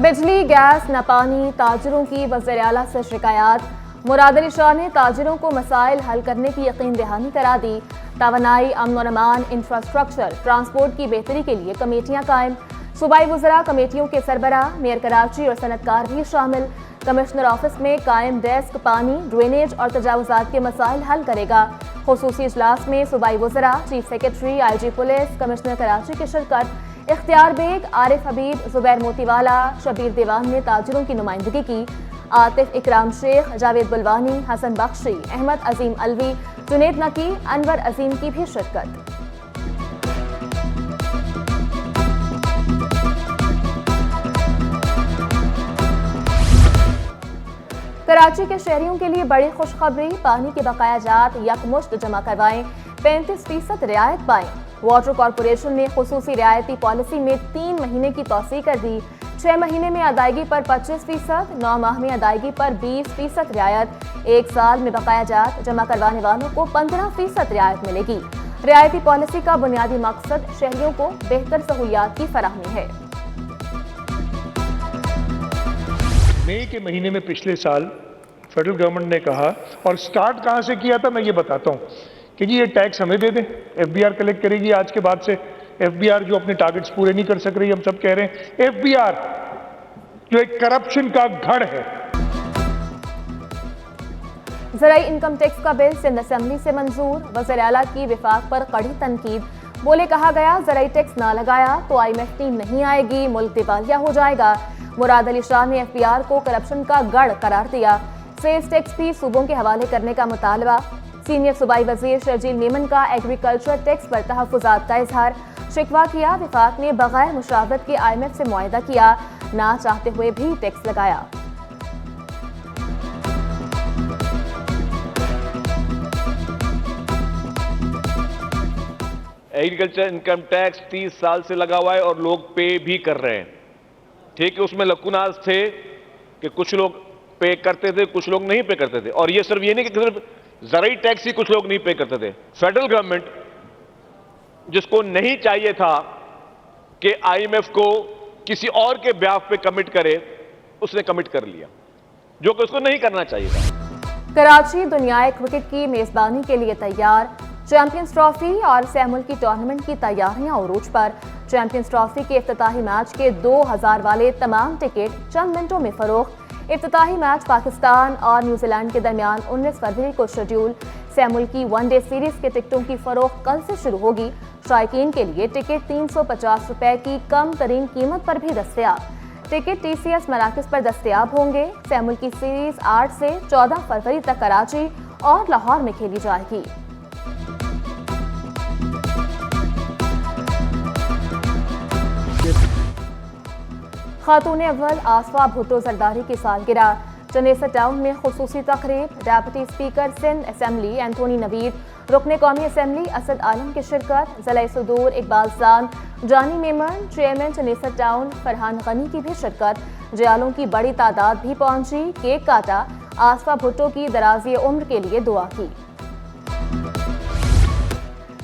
बिजली, गैस, न पानी, ताजिरों की वज़ीर आला से शिकायत। मुराद अली शाह ने ताजिरों को मसाइल हल करने की यकीन दहानी करा दी। तवानाई, अमन और अमान, इंफ्रास्ट्रक्चर, ट्रांसपोर्ट की बेहतरी के लिए कमेटियां कायम। सूबाई वज़रा कमेटियों के सरबराह, मेयर कराची और सनतकार भी शामिल। कमिश्नर ऑफिस में कायम डेस्क पानी, ड्रेनेज और तजावुजात के मसाइल हल करेगा। खुसूसी इजलास में सूबाई वज़रा, chief secretary, IG police, commissioner Karachi की शिरकत। इख्तियार बेग, आरिफ हबीब, जुबैर मोतीवाला, शबीर दीवान ने ताजिरों की नुमाइंदगी की। आतिफ इकराम शेख, जावेद बुलवानी, हसन बख्शी, अहमद अजीम अलवी, जुनेद नकी, अनवर अजीम की भी शिरकत। कराची के शहरियों के लिए बड़ी खुशखबरी, पानी के बकाया जात यकमुश्त जमा करवाएं, 35% रियायत पाएं। वाटर कॉरपोरेशन ने खुसूसी रियायती पॉलिसी में 3 महीने की तौसीह कर दी। 6 महीने में अदायगी पर 25%, 9 माह में अदायगी पर 20% रियायत। 1 साल में बकाया जात जमा करवाने वालों को 15% रियायत मिलेगी। रियायती पॉलिसी का बुनियादी मकसद शहरियों को बेहतर सहूलियात की फराहमी है। मई के महीने में पिछले साल फेडरल गवर्नमेंट ने कहा, और स्टार्ट कहां से किया था मैं ये बताता हूं, कि जी ये टैक्स हमें दे दें, FBR कलेक्ट करेगी। आज के बाद से FBR जो अपने टारगेट्स पूरे नहीं कर सक रही, हम सब कह रहे हैं FBR जो एक करप्शन का गढ़ है। ज़राई इनकम टैक्स का बिल सिंध असेंबली से मंजूर। वज़ीर आला की विफाक पर कड़ी तनकीद। बोले, कहा गया ज़राई टैक्स ना लगाया तो IMF टीम नहीं आएगी, मुल्क दिवालिया हो जाएगा। मुराद अली शाह ने FBR को करप्शन का गढ़ करार दिया। सेल्स टैक्स भी सूबों के हवाले करने का मुतालबा। सीनियर सूबाई वजीर शर्जील मेमन का एग्रीकल्चर टैक्स पर तहफ़्फ़ुज़ात का इजहार। शिकवा किया, विफाक ने बगैर मुशावरत के IMF से मुआहदा किया, ना चाहते हुए भी टैक्स लगाया। एग्रीकल्चर इनकम टैक्स 30 साल से लगा हुआ है और लोग पे भी कर रहे हैं। ठीक है, उसमें लकुनाज थे कि कुछ लोग पे करते थे, कुछ लोग नहीं पे करते थे। और ये सिर्फ ये नहीं कि सिर्फ ज़राई टैक्स ही कुछ लोग नहीं पे करते थे। फेडरल गवर्नमेंट जिसको नहीं चाहिए था कि IMF को किसी और के ब्याह पे कमिट करे, उसने कमिट कर लिया, जो कि उसको नहीं करना चाहिए था। कराची दुनियाई क्रिकेट की मेजबानी के लिए तैयार। चैंपियंस ट्रॉफी और सैमुल की टूर्नामेंट की तैयारियां उरूज पर। चैंपियंस ट्रॉफी के इफ्तिताही मैच के 2000 वाले तमाम टिकट चंद मिनटों में फरोख्त। इफ्तिताही मैच पाकिस्तान और न्यूजीलैंड के दरमियान 19 फरवरी को शेड्यूल। सैमुल की वनडे सीरीज के टिकटों की फरोख्त कल से शुरू होगी। शायकीन के लिए टिकट 350 रुपए की कम तरीन कीमत पर भी दस्तयाब। टिकट TCS मराकज़ पर दस्तयाब होंगे। सैमुल की सीरीज 8 से 14 फरवरी तक कराची और लाहौर में खेली जाएगी। खातून अव्वल आसफा भुट्टो जरदारी की सालगिरह। चनेसर टाउन में खुसूसी तकरीब। Deputy speaker Sindh assembly Anthony Naveed, रुकन कौमी असेंबली असद आलम की शिरकत। ज़िला सदूर इकबाल जान, जानी मेमन, चेयरमैन चनेसर टाउन फरहान गनी की भी शिरकत। जयालों की बड़ी तादाद भी पहुंची, केक काटा। आसफा भुट्टो की दराज़ी उम्र के लिए दुआ की।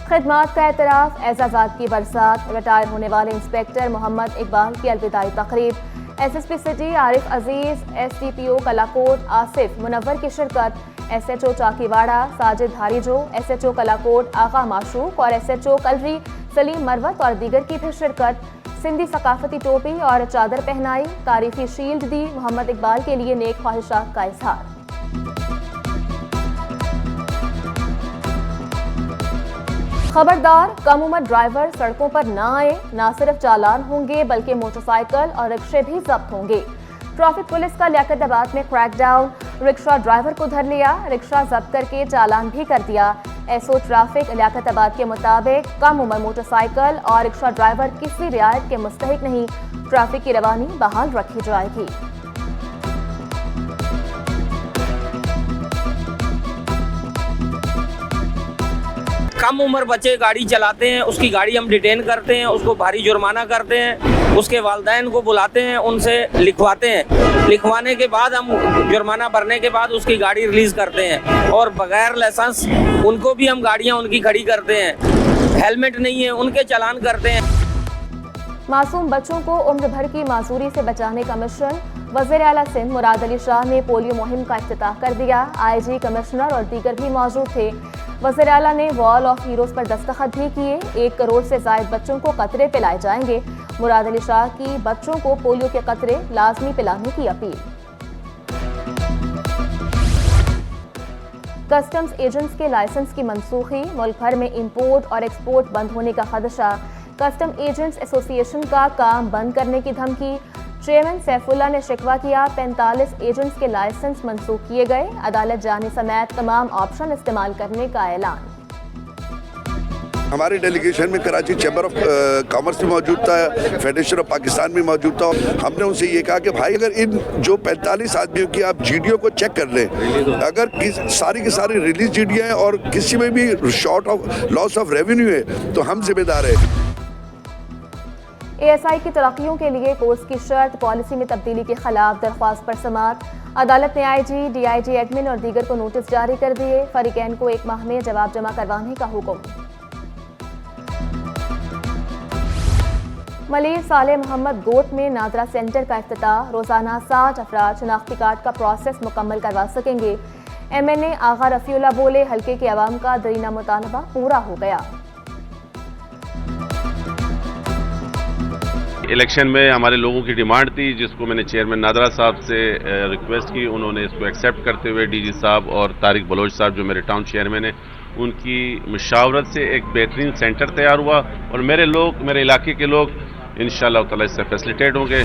खिदमात का एतराफ़, एजाज़ात की बरसात। रिटायर होने वाले इंस्पेक्टर मोहम्मद इकबाल की अलविदाई तकरीब। SSP सिटी आरिफ अजीज, SDPO कलाकोट आसिफ मुनव्वर की शिरकत। SHO चाकीवाड़ा साजिद हारीजो, SHO कलाकोट आगा माशूक और SHO कलरी सलीम मरवत और दीगर की भी शिरकत। सिंधी सकाफती टोपी और चादर पहनाई। तारीफी शील्ड दी। मोहम्मद इकबाल के लिए नेक ख्वाहिशात का इजहार। खबरदार, कम उम्र ड्राइवर सड़कों पर ना आए। ना सिर्फ चालान होंगे बल्कि मोटरसाइकिल और रिक्शे भी जब्त होंगे। ट्रैफिक पुलिस का लियाकताबाद में क्रैकडाउन। रिक्शा ड्राइवर को धर लिया, रिक्शा जब्त करके चालान भी कर दिया। SO ट्रैफिक लियाकताबाद के मुताबिक कम उम्र मोटरसाइकिल और रिक्शा ड्राइवर किसी रियायत के मुस्तहिक नहीं। ट्रैफिक की रवानी बहाल रखी जाएगी। कम उम्र बच्चे गाड़ी चलाते हैं, उसकी गाड़ी हम डिटेन करते हैं, उसको भारी जुर्माना करते हैं, उसके वालिदैन को बुलाते हैं, उनसे लिखवाते हैं। लिखवाने के बाद हम जुर्माना भरने के बाद उसकी गाड़ी रिलीज करते हैं और बगैर लाइसेंस उनको भी हम गाड़ियां उनकी खड़ी करते हैं। हेलमेट नहीं है उनके चालान करते हैं। मासूम बच्चों को उम्र भर की माजूरी से बचाने का मिशन। वज़ीर आला सिंध मुराद अली शाह ने पोलियो मुहिम का इफ्तिताह कर दिया। आईजी, कमिश्नर और दीगर भी मौजूद थे। वज़ीर आला ने वॉल ऑफ हीरोज पर दस्तखत भी किए। 1 करोड़ से ज़ायद बच्चों को कतरे पिलाए जाएंगे। मुराद अली शाह की बच्चों को पोलियो के कतरे लाजमी पिलाने की अपील। कस्टम्स एजेंट्स के लाइसेंस की मनसूखी। मुल्क भर में इंपोर्ट और एक्सपोर्ट बंद होने का खदशा। कस्टम एजेंट्स एसोसिएशन का काम बंद करने की धमकी। चेयरमैन सैफुल्ला ने शिकवा किया। 45 एजेंट्स के लाइसेंस मनसूख किए गए। अदालत जाने समेत तमाम ऑप्शन इस्तेमाल करने का ऐलान। हमारे डेलीगेशन में कराची चैम्बर ऑफ कॉमर्स भी मौजूद था, फेडरेशन ऑफ पाकिस्तान भी मौजूद था। हमने उनसे ये कहा कि भाई अगर इन जो 45 आदमियों की आप जीडीओ को चेक कर लें, अगर सारी की सारी रिलीज जीडीओ हैं और किसी में भी short of loss of revenue है तो हम जिम्मेदार है। एएसआई की तरक्कियों के लिए कोर्स की शर्त। पॉलिसी में तब्दीली के खिलाफ दरख्वास्त पर समाअत। अदालत ने आईजी, डीआईजी एडमिन और दीगर को नोटिस जारी कर दिए। फरीकैन को 1 माह में जवाब जमा करवाने का हुक्म। मलिर साले मोहम्मद गोट में नादरा सेंटर का इफ्तिताह। रोजाना 60 अफराद शनाख्ती कार्ड का प्रोसेस मुकम्मल करवा सकेंगे। MNA आगा रफीउल्लाह बोले, हल्के के अवाम का दरीना मुतालबा पूरा हो गया। इलेक्शन में हमारे लोगों की डिमांड थी, जिसको मैंने चेयरमैन नादरा साहब से रिक्वेस्ट की। उन्होंने इसको एक्सेप्ट करते हुए डीजी साहब और तारिक बलोच साहब जो मेरे टाउन चेयरमैन हैं, उनकी मुशावरत से एक बेहतरीन सेंटर तैयार हुआ और मेरे इलाके के लोग इंशाअल्लाह ताला इससे फैसिलिटेट होंगे।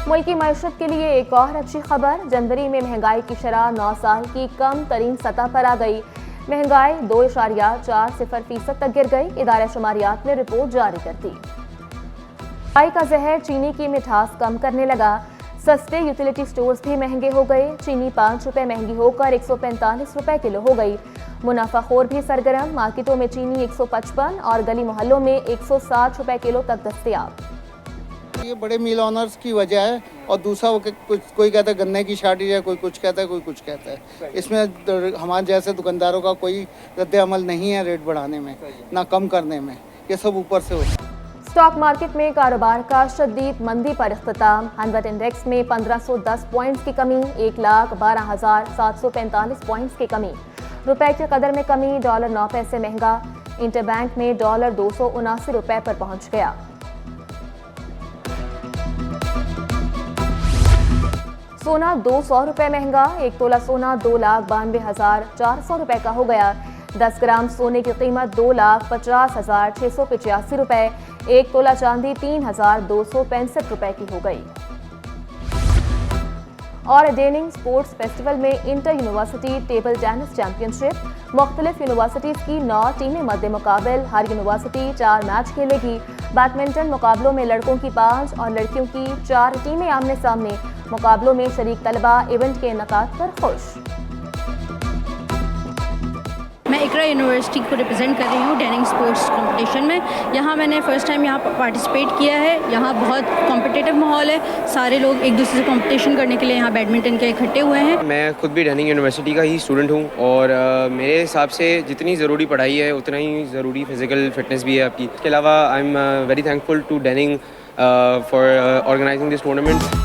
मुल्की मईशत के लिए एक और अच्छी खबर। जनवरी में महंगाई की शरह 9 साल की कम तरीन सतह पर आ गई। महंगाई 2.40% तक गिर गई। इदारे शुमारियात ने रिपोर्ट जारी कर दी। महंगाई का जहर चीनी की मिठास कम करने लगा। सस्ते यूटिलिटी स्टोर्स भी महंगे हो गए। चीनी 5 रुपए महंगी होकर 145 रुपए किलो हो गई। मुनाफाखोर भी सरगर्म। मार्केटों में चीनी 155 और गली मोहल्लों में 160 रुपए किलो तक दस्तयाब। ये बड़े मिल ऑनर्स की वजह है और दूसरा कोई कहता है गन्ने की शॉर्टेज है, कोई कुछ कहता है, कोई कुछ कहता है। इसमें हमारे जैसे दुकानदारों का कोई रद्द अमल नहीं है रेट बढ़ाने में ना कम करने में, ये सब ऊपर से हो। स्टॉक मार्केट में कारोबार का शदीद मंदी पर इख्तिताम। हनवट इंडेक्स में 1510 पॉइंट्स की कमी। 1,12,745 पॉइंट्स की कमी। रुपए की कदर में कमी। डॉलर 9 पैसे महंगा। इंटरबैंक में डॉलर 279 रुपए पर पहुंच गया। सोना 200 रुपए महंगा। 1 तोला सोना 2,92,400 रुपए का हो गया। 10 ग्राम सोने की कीमत 2,50,685 रुपए। 1 तोला चांदी 3,265 रुपए की हो गई। और डेनिंग स्पोर्ट्स फेस्टिवल में inter university table tennis championship. मुख्तलिफ यूनिवर्सिटीज की 9 टीमें मद्दे मुकाबल। हर यूनिवर्सिटी 4 मैच खेलेगी। बैडमिंटन मुकाबलों में लड़कों की 5 और लड़कियों की 4 टीमें आमने सामने। मुकाबलों में शरीक तलबा इवेंट के इनेकाद पर खुश। मैं इकरा यूनिवर्सिटी को रिप्रेजेंट कर रही हूँ डेनिंग स्पोर्ट्स कंपटीशन में। यहाँ मैंने फ़र्स्ट टाइम यहाँ पार्टिसिपेट किया है। यहाँ बहुत कॉम्पिटिटिव माहौल है। सारे लोग एक दूसरे से कंपटीशन करने के लिए यहाँ बैडमिंटन के इकट्ठे हुए हैं। मैं खुद भी डेनिंग यूनिवर्सिटी का ही स्टूडेंट हूँ और मेरे हिसाब से जितनी ज़रूरी पढ़ाई है उतना ही ज़रूरी फिज़िकल फिटनेस भी है आपकी। इसके अलावा I am very thankful to Dening for organising this tournament.